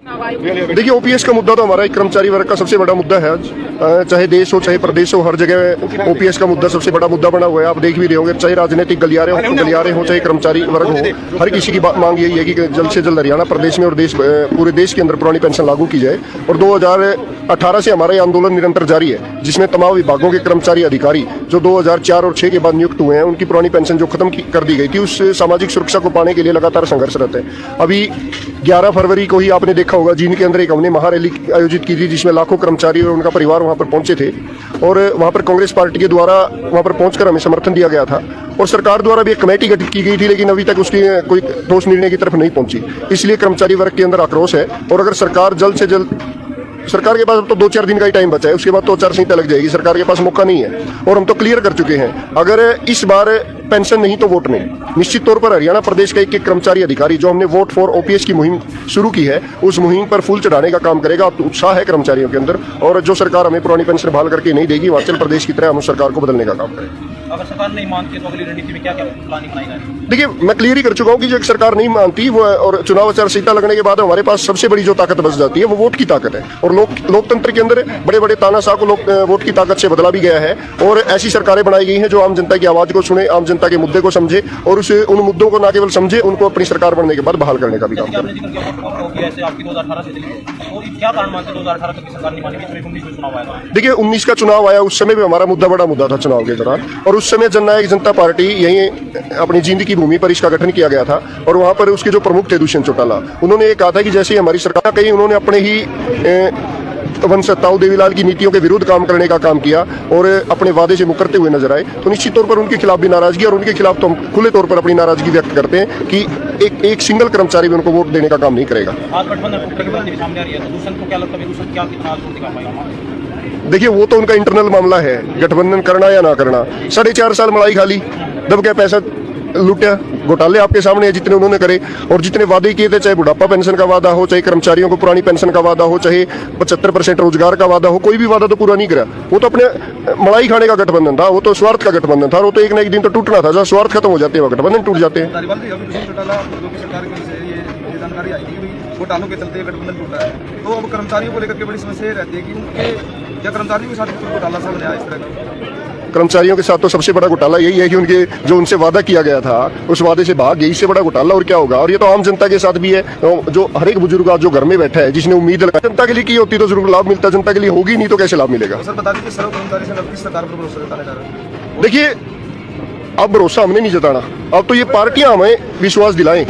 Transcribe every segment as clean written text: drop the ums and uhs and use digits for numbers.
देखिए, ओपीएस का मुद्दा तो हमारा एक कर्मचारी वर्ग का सबसे बड़ा मुद्दा है आज। चाहे देश हो चाहे प्रदेश हो, हर जगह ओपीएस का मुद्दा सबसे बड़ा मुद्दा बना हुआ है। आप देख भी रहे होंगे, चाहे राजनीतिक गलियारे हो चाहे कर्मचारी वर्ग हो, हर किसी की मांग यही है कि जल्द से जल्द हरियाणा प्रदेश में और पूरे देश के अंदर पुरानी पेंशन लागू की जाए। और 2018 से हमारा ये आंदोलन निरंतर जारी है, जिसमें तमाम विभागों के कर्मचारी अधिकारी जो 2004 और 6 के बाद नियुक्त हुए हैं, उनकी पुरानी पेंशन जो खत्म कर दी गई थी, उस सामाजिक सुरक्षा को पाने के लिए लगातार संघर्षरत है। अभी 11 फरवरी को ही आपने देखा होगा, जींद के अंदर एक हमने महारैली आयोजित की थी, जिसमें लाखों कर्मचारी और उनका परिवार वहां पर पहुंचे थे। और वहां पर कांग्रेस पार्टी के द्वारा वहां पर पहुंचकर हमें समर्थन दिया गया था। और सरकार द्वारा भी एक कमेटी गठित की गई थी, लेकिन अभी तक उसकी कोई ठोस निर्णय की तरफ नहीं पहुंची। इसलिए कर्मचारी वर्ग के अंदर आक्रोश है। और अगर सरकार जल्द से जल्द, सरकार के पास अब तो 2-4 दिन का ही टाइम बचा है, उसके बाद तो आचार-संहिता लग जाएगी। सरकार के पास मौका नहीं है और हम तो क्लियर कर चुके हैं, अगर इस बार पेंशन नहीं तो वोट नहीं। निश्चित तौर पर हरियाणा प्रदेश का एक कर्मचारी अधिकारी जो हमने वोट फॉर ओपीएस की मुहिम शुरू की है, उस मुहिम पर फूल चढ़ाने का काम करेगा। अब उत्साह है कर्मचारियों के अंदर, और जो सरकार हमें पुरानी पेंशन बहाल करके नहीं देगी, हिमाचल प्रदेश की तरह हम उस सरकार को बदलने का काम करेंगे। अगर सरकार नहीं मानती तो अगली रणनीति में क्या प्लानिंग बनाई जाएगी? देखिए, मैं क्लियर ही कर चुका हूँ कि जो एक सरकार नहीं मानती वो, और चुनाव आचार संहिता लगने के बाद हमारे पास सबसे बड़ी जो ताकत बच जाती है वो वोट की ताकत है। और लोकतंत्र के अंदर बड़े बड़े तानाशाह को वोट की ताकत से बदला भी गया है। और ऐसी सरकारें बनाई गई हैं जो आम जनता की आवाज को सुने, आम जनता के मुद्दे को समझे, और उन मुद्दों को न केवल समझे, उनको अपनी सरकार बनने के बाद बहाल करने का भी काम करे। देखिए, 19 का चुनाव आया, उस समय भी हमारा मुद्दा बड़ा मुद्दा था चुनाव के दौरान। और उस समय जननायक जनता पार्टी यही अपनी जींद की भूमि पर इसका गठन किया गया था। और वहां पर उसके जो प्रमुख थे दुष्यंत चौटाला, उन्होंने ये कहा था कि जैसे हमारी सरकार कहीं, उन्होंने अपने ही वंशज ताऊ देवीलाल की नीतियों के विरुद्ध काम करने का काम किया और अपने वादे से मुकरते हुए नजर आए, तो निश्चित तौर पर उनके खिलाफ भी नाराजगी, और उनके खिलाफ तो हम खुले तौर पर अपनी नाराजगी व्यक्त करते हैं कि एक सिंगल कर्मचारी भी उनको वोट देने का काम नहीं करेगा। देखिए, वो तो उनका इंटरनल मामला है, गठबंधन करना या ना करना। 4.5 साल मलाई खा ली, दब के पैसा लूटा, घोटाले आपके सामने है जितने उन्होंने करे, और जितने वादे किए थे, चाहे बुढ़ापा पेंशन का वादा हो, चाहे कर्मचारियों को पुरानी पेंशन का वादा हो, चाहे 75% रोजगार का वादा हो, कोई भी वादा तो पूरा नहीं करा। वो तो अपने मलाई खाने का गठबंधन था, वो तो स्वार्थ का गठबंधन था, वो तो एक न एक दिन तो टूटना था। जब स्वार्थ खत्म हो जाते हैं, गठबंधन टूट जाते हैं। घोटालों के चलते गठबंधन टूटा है, तो अब कर्मचारियों को लेकर के बड़ी समस्या रहती है कि उनके या कर्मचारियों के साथ घोटाला सामने आया इस तरह का। कर्मचारियों के साथ तो सबसे बड़ा घोटाला यही है कि उनके जो उनसे वादा किया गया था, उस वादे से भाग गए। इससे बड़ा घोटाला और क्या होगा? और ये तो आम जनता के साथ भी है, जो हर एक बुजुर्ग आज जो घर में बैठा है, जिसने उम्मीद लगाई जनता के लिए की होती तो जरूर लाभ मिलता, जनता के लिए होगी नहीं तो कैसे लाभ मिलेगा? सर बता दीजिए, सर्व कर्मचारी संघ किस सरकार पर भरोसा जताने जा रहे हैं? देखिए, अब भरोसा हमने नहीं जताना, अब तो ये पार्टियां हमें विश्वास दिलाएं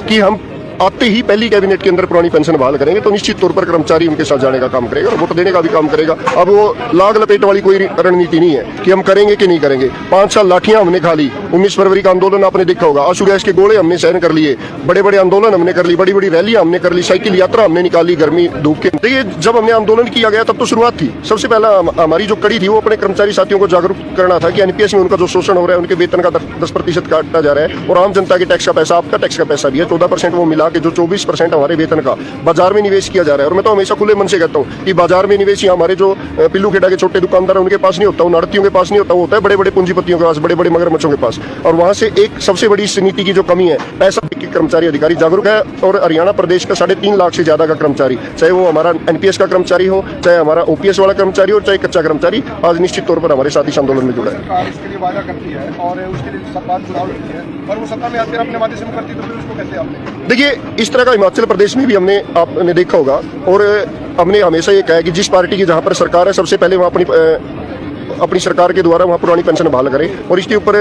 कि हम आते ही पहली कैबिनेट के अंदर पुरानी पेंशन बहाल करेंगे, तो निश्चित तौर पर कर्मचारी उनके साथ जाने का काम करेगा और वोट देने का भी काम करेगा। अब वो लाग लपेट वाली कोई रणनीति नहीं है कि हम करेंगे कि नहीं करेंगे। 5 साल लाठियां हमने खा ली, 19 फरवरी का आंदोलन आपने देखा होगा, आंसू गैस के गोले हमने सहन कर लिए, बड़े बड़े आंदोलन हमने कर ली, बड़ी बड़ी रैलियां हमने कर ली, साइकिल यात्रा हमने निकाली गर्मी धूप के। देखिए, जब हमने आंदोलन किया गया तब तो शुरुआत थी। सबसे पहला हमारी जो कड़ी थी वो अपने कर्मचारी साथियों को जागरूक करना था कि एनपीएस में उनका जो शोषण हो रहा है, उनके वेतन का 10% काटा जा रहा है, और आम जनता के टैक्स का पैसा, आपका टैक्स का पैसा भी है, 14% वो मिला के जो 24% हमारे वेतन का बाजार में निवेश किया जा रहा है। और मैं तो हमेशा खुले मन से कहता हूं कि बाजार में निवेश हमारे जो पिल्लू खेड़ा के छोटे दुकानदार उनके पास नहीं होता, उन आड़तियों के पास नहीं होता, वो होता है बड़े बड़े पूंजीपतियों के पास, बड़े बड़े मगरमच्छों के पास। और वहां से एक सबसे बड़ी इस नीति की जो कमी है, पैसा कर्मचारी अधिकारी जागरूक है। और हरियाणा प्रदेश का 3.5 लाख से ज्यादा का कर्मचारी, चाहे वो हमारा एनपीएस का कर्मचारी हो, चाहे हमारा ओपीएस वाला कर्मचारी हो, चाहे कच्चा कर्मचारी, आज निश्चित तौर पर हमारे साथ इस आंदोलन में जुड़ा है। सरकार इसके लिए वादा करती है और उसके लिए सरकार चुनाव लड़ती है, और वो सत्ता में आकर अपने वादे से मुकरती, तो फिर उसको कहते हैं आपने? देखिए, इस तरह का हिमाचल प्रदेश में भी आपने देखा होगा, और हमने हमेशा ये कहा है कि जिस पार्टी की जहां पर सरकार है, सबसे पहले वहां अपनी सरकार के द्वारा वहां पुरानी पेंशन बहाल करें। और इसके ऊपर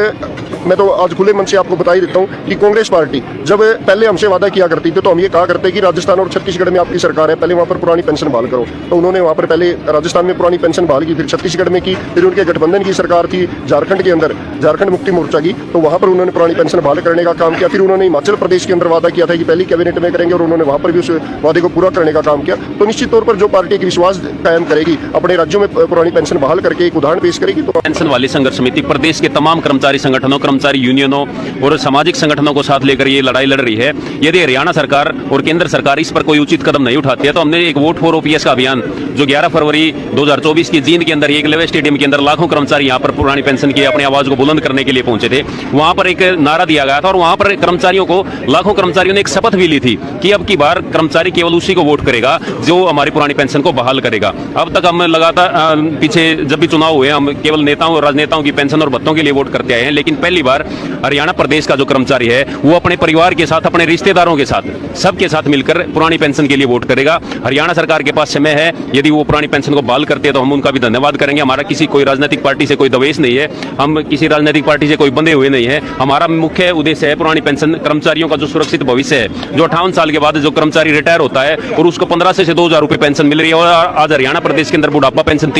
मैं तो आज खुले मन से आपको बता ही देता हूं कि कांग्रेस पार्टी जब पहले हमसे वादा किया करती थी, तो हम ये कहा करते कि राजस्थान और छत्तीसगढ़ में आपकी सरकार है, पहले वहां पर पुरानी पेंशन बहाल करो। तो उन्होंने वहां पर पहले राजस्थान में पुरानी पेंशन बहाल की, फिर छत्तीसगढ़ में की, फिर उनके गठबंधन की सरकार थी झारखंड के अंदर, झारखंड मुक्ति मोर्चा की, तो वहां पर उन्होंने पुरानी पेंशन बहाल करने का काम किया। फिर उन्होंने हिमाचल प्रदेश के अंदर वादा किया था कि पहली कैबिनेट में करेंगे, और उन्होंने वहां पर भी उस वादे को पूरा करने का काम किया। तो निश्चित तौर पर जो पार्टी एक विश्वास कायम करेगी, अपने राज्यों में पुरानी पेंशन बहाल करके एक उदाहरण पेश करेगी। तो पेंशन वाली संघर्ष समिति प्रदेश के तमाम कर्मचारी संगठनों, कर्मचारी यूनियनों और सामाजिक संगठनों को साथ लेकर ये लड़ाई लड़ रही है। यदि हरियाणा सरकार और केंद्र सरकार इस पर कोई उचित कदम नहीं उठाती है तो हमने एक वोट फॉर ओपीएस का अभियान जो 11 फरवरी 2024 की जींद के अंदर एक लेवे स्टेडियम के अंदर लाखों कर्मचारी यहाँ पर पुरानी पेंशन की अपनी आवाज को बुलंद करने के लिए पहुंचे थे। वहां पर एक नारा दिया गया था और वहां पर कर्मचारियों को, लाखों कर्मचारियों ने एक शपथ भी ली थी कि अब की बार कर्मचारी केवल उसी को वोट करेगा जो हमारी पुरानी पेंशन को बहाल करेगा। अब तक हम लगातार पीछे जब भी चुनाव हुए हम केवल नेताओं और राजनेताओं की पेंशन और भत्तों के लिए वोट करते आए हैं, लेकिन पहली बार हरियाणा प्रदेश का जो कर्मचारी है वो अपने परिवार के साथ, अपने रिश्तेदारों के साथ, सबके साथ मिलकर पुरानी पेंशन के लिए वोट करेगा। हरियाणा सरकार के पास समय है, यदि वो पुरानी पेंशन को बहाल करते हैं तो हम उनका भी धन्यवाद करेंगे। हमारा किसी कोई राजनीतिक पार्टी से कोई दवेश नहीं है, हम किसी राजनीतिक पार्टी से कोई बंधे हुए नहीं है। हमारा मुख्य उद्देश्य है पुरानी पेंशन, कर्मचारियों का जो सुरक्षित भविष्य है, जो 58 साल के बाद जो कर्मचारी रिटायर होता है और उसको 1500 से 2000 रुपए पेंशन मिल रही है और आज हरियाणा प्रदेश के अंदर बुढ़ापा पेंशन